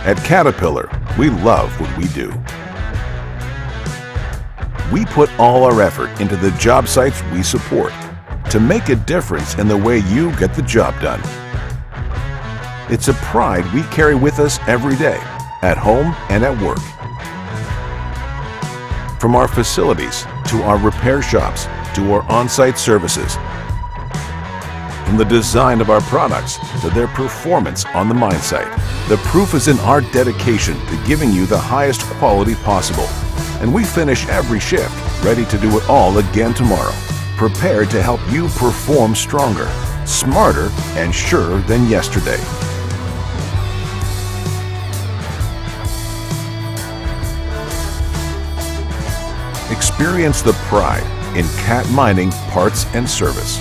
At Caterpillar, we love what we do. We put all our effort into the job sites we support to make a difference in the way you get the job done. It's a pride we carry with us every day, at home and at work. From our facilities to our repair shops to our on-site services, from the design of our products to their performance on the mine site, the proof is in our dedication to giving you the highest quality possible. And we finish every shift ready to do it all again tomorrow, prepared to help you perform stronger, smarter, and surer than yesterday. Experience the pride in Cat Mining Parts and Service.